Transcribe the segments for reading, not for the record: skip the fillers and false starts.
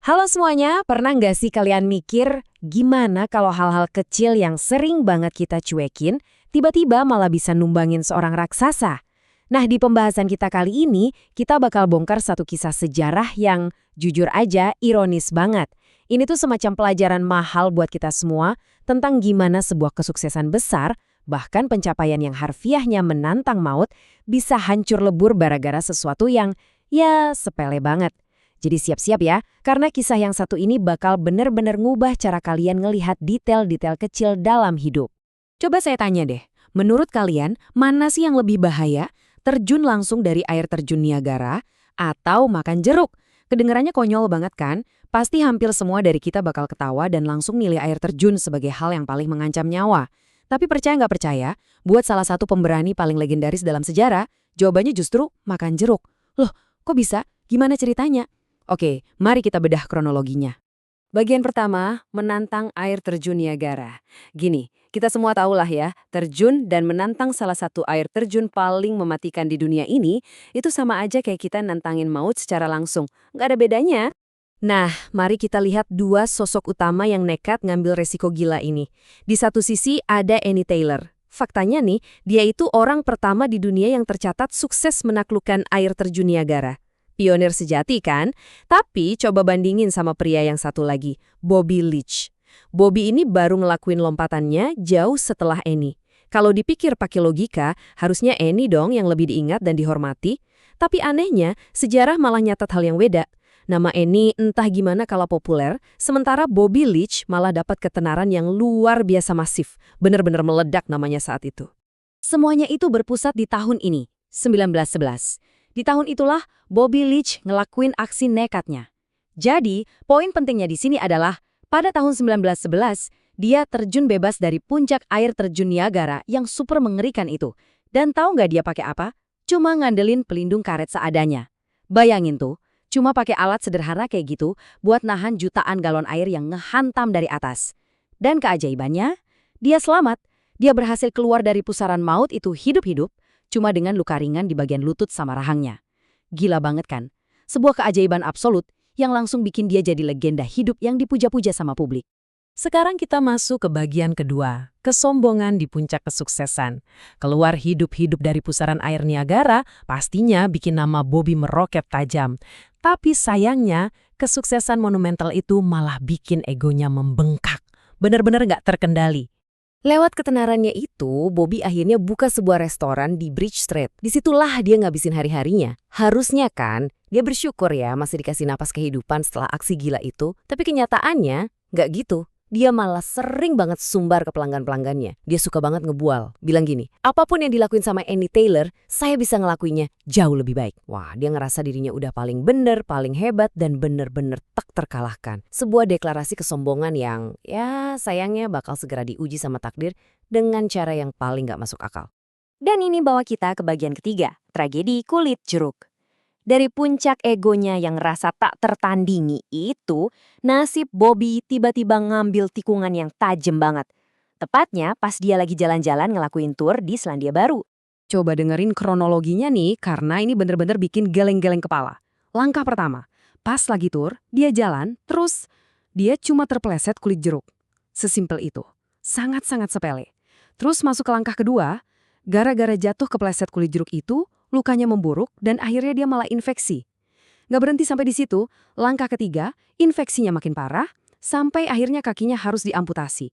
Halo semuanya, pernah nggak sih kalian mikir gimana kalau hal-hal kecil yang sering banget kita cuekin, tiba-tiba malah bisa numbangin seorang raksasa? Nah, di pembahasan kita kali ini, kita bakal bongkar satu kisah sejarah yang jujur aja ironis banget. Ini tuh semacam pelajaran mahal buat kita semua tentang gimana sebuah kesuksesan besar, bahkan pencapaian yang harfiahnya menantang maut, bisa hancur lebur gara-gara sesuatu yang, ya, sepele banget. Jadi siap-siap ya, karena kisah yang satu ini bakal bener-bener ngubah cara kalian ngelihat detail-detail kecil dalam hidup. Coba saya tanya deh, menurut kalian mana sih yang lebih bahaya? Terjun langsung dari air terjun Niagara atau makan jeruk? Kedengarannya konyol banget kan? Pasti hampir semua dari kita bakal ketawa dan langsung nilai air terjun sebagai hal yang paling mengancam nyawa. Tapi percaya nggak percaya, buat salah satu pemberani paling legendaris dalam sejarah, jawabannya justru makan jeruk. Loh, kok bisa? Gimana ceritanya? Oke, mari kita bedah kronologinya. Bagian pertama, menantang air terjun Niagara. Gini, kita semua tahulah ya, terjun dan menantang salah satu air terjun paling mematikan di dunia ini, itu sama aja kayak kita nantangin maut secara langsung. Nggak ada bedanya. Nah, mari kita lihat dua sosok utama yang nekat ngambil resiko gila ini. Di satu sisi ada Annie Taylor. Faktanya nih, dia itu orang pertama di dunia yang tercatat sukses menaklukkan air terjun Niagara. Pionir sejati kan? Tapi coba bandingin sama pria yang satu lagi, Bobby Leach. Bobby ini baru ngelakuin lompatannya jauh setelah Annie. Kalau dipikir pakai logika, harusnya Annie dong yang lebih diingat dan dihormati. Tapi anehnya, sejarah malah nyatat hal yang beda. Nama Annie entah gimana kalau populer, sementara Bobby Leach malah dapat ketenaran yang luar biasa masif. Bener-bener meledak namanya saat itu. Semuanya itu berpusat di tahun ini, 1911. Di tahun itulah Bobby Leach ngelakuin aksi nekatnya. Jadi, poin pentingnya di sini adalah pada tahun 1911, dia terjun bebas dari puncak air terjun Niagara yang super mengerikan itu. Dan tahu nggak dia pakai apa? Cuma ngandelin pelindung karet seadanya. Bayangin tuh, cuma pakai alat sederhana kayak gitu buat nahan jutaan galon air yang ngehantam dari atas. Dan keajaibannya, dia selamat. Dia berhasil keluar dari pusaran maut itu hidup-hidup, cuma dengan luka ringan di bagian lutut sama rahangnya. Gila banget kan? Sebuah keajaiban absolut yang langsung bikin dia jadi legenda hidup yang dipuja-puja sama publik. Sekarang kita masuk ke bagian kedua, kesombongan di puncak kesuksesan. Keluar hidup-hidup dari pusaran air Niagara pastinya bikin nama Bobby meroket tajam. Tapi sayangnya, kesuksesan monumental itu malah bikin egonya membengkak. Bener-bener nggak terkendali. Lewat ketenarannya itu, Bobby akhirnya buka sebuah restoran di Bridge Street. Disitulah dia ngabisin hari-harinya. Harusnya kan, dia bersyukur ya masih dikasih napas kehidupan setelah aksi gila itu. Tapi kenyataannya, nggak gitu. Dia malah sering banget sumbar ke pelanggan-pelanggannya. Dia suka banget ngebual. Bilang gini, apapun yang dilakuin sama Annie Taylor, saya bisa ngelakuinnya jauh lebih baik. Wah, dia ngerasa dirinya udah paling bener, paling hebat, dan bener-bener tak terkalahkan. Sebuah deklarasi kesombongan yang, ya sayangnya bakal segera diuji sama takdir dengan cara yang paling gak masuk akal. Dan ini bawa kita ke bagian ketiga, tragedi kulit jeruk. Dari puncak egonya yang rasa tak tertandingi itu, nasib Bobby tiba-tiba ngambil tikungan yang tajam banget. Tepatnya pas dia lagi jalan-jalan ngelakuin tour di Selandia Baru. Coba dengerin kronologinya nih, karena ini bener-bener bikin geleng-geleng kepala. Langkah pertama, pas lagi tour, dia jalan, terus dia cuma terpeleset kulit jeruk. Sesimpel itu. Sangat-sangat sepele. Terus masuk ke langkah kedua, gara-gara jatuh kepleset kulit jeruk itu, lukanya memburuk dan akhirnya dia malah infeksi. Nggak berhenti sampai di situ, langkah ketiga, infeksinya makin parah, sampai akhirnya kakinya harus diamputasi.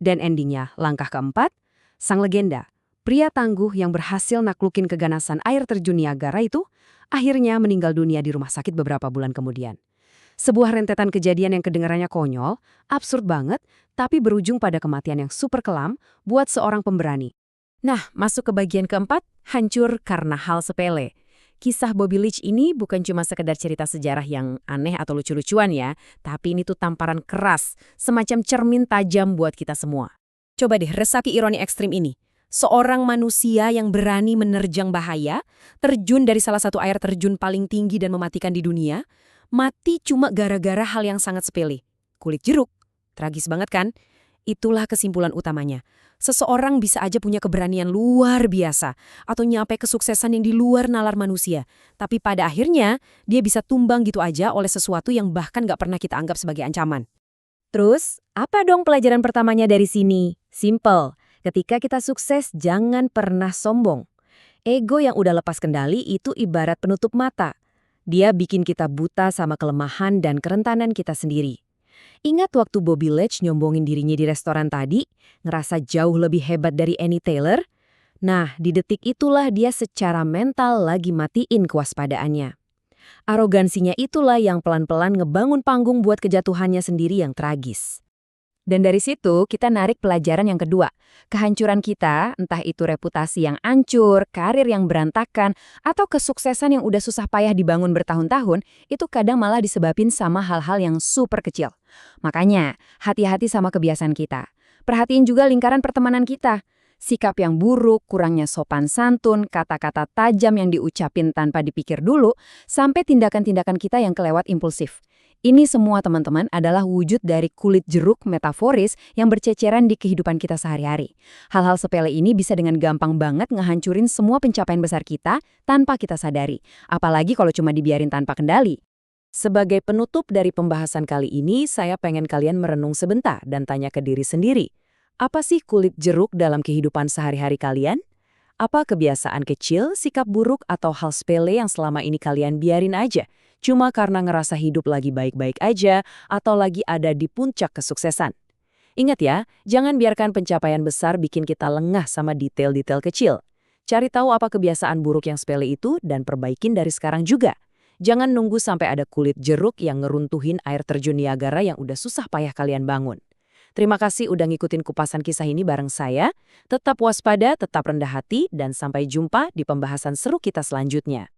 Dan endingnya, langkah keempat, sang legenda, pria tangguh yang berhasil naklukin keganasan air terjun Niagara itu, akhirnya meninggal dunia di rumah sakit beberapa bulan kemudian. Sebuah rentetan kejadian yang kedengarannya konyol, absurd banget, tapi berujung pada kematian yang super kelam buat seorang pemberani. Nah, masuk ke bagian keempat, hancur karena hal sepele. Kisah Bobby Leach ini bukan cuma sekedar cerita sejarah yang aneh atau lucu-lucuan ya, tapi ini tuh tamparan keras, semacam cermin tajam buat kita semua. Coba deh resapi ironi ekstrim ini. Seorang manusia yang berani menerjang bahaya, terjun dari salah satu air terjun paling tinggi dan mematikan di dunia, mati cuma gara-gara hal yang sangat sepele. Kulit jeruk. Tragis banget kan? Itulah kesimpulan utamanya. Seseorang bisa aja punya keberanian luar biasa atau nyampe kesuksesan yang di luar nalar manusia. Tapi pada akhirnya, dia bisa tumbang gitu aja oleh sesuatu yang bahkan gak pernah kita anggap sebagai ancaman. Terus, apa dong pelajaran pertamanya dari sini? Simple. Ketika kita sukses, jangan pernah sombong. Ego yang udah lepas kendali itu ibarat penutup mata. Dia bikin kita buta sama kelemahan dan kerentanan kita sendiri. Ingat waktu Bobby Leach nyombongin dirinya di restoran tadi, ngerasa jauh lebih hebat dari Annie Taylor? Nah, di detik itulah dia secara mental lagi matiin kewaspadaannya. Arogansinya itulah yang pelan-pelan ngebangun panggung buat kejatuhannya sendiri yang tragis. Dan dari situ kita narik pelajaran yang kedua. Kehancuran kita, entah itu reputasi yang hancur, karir yang berantakan, atau kesuksesan yang udah susah payah dibangun bertahun-tahun, itu kadang malah disebabin sama hal-hal yang super kecil. Makanya, hati-hati sama kebiasaan kita. Perhatiin juga lingkaran pertemanan kita. Sikap yang buruk, kurangnya sopan santun, kata-kata tajam yang diucapin tanpa dipikir dulu, sampai tindakan-tindakan kita yang kelewat impulsif. Ini semua teman-teman adalah wujud dari kulit jeruk metaforis yang berceceran di kehidupan kita sehari-hari. Hal-hal sepele ini bisa dengan gampang banget ngehancurin semua pencapaian besar kita tanpa kita sadari. Apalagi kalau cuma dibiarin tanpa kendali. Sebagai penutup dari pembahasan kali ini, saya pengen kalian merenung sebentar dan tanya ke diri sendiri. Apa sih kulit jeruk dalam kehidupan sehari-hari kalian? Apa kebiasaan kecil, sikap buruk, atau hal sepele yang selama ini kalian biarin aja? Cuma karena ngerasa hidup lagi baik-baik aja atau lagi ada di puncak kesuksesan. Ingat ya, jangan biarkan pencapaian besar bikin kita lengah sama detail-detail kecil. Cari tahu apa kebiasaan buruk yang sepele itu dan perbaikin dari sekarang juga. Jangan nunggu sampai ada kulit jeruk yang ngeruntuhin air terjun Niagara yang udah susah payah kalian bangun. Terima kasih udah ngikutin kupasan kisah ini bareng saya. Tetap waspada, tetap rendah hati, dan sampai jumpa di pembahasan seru kita selanjutnya.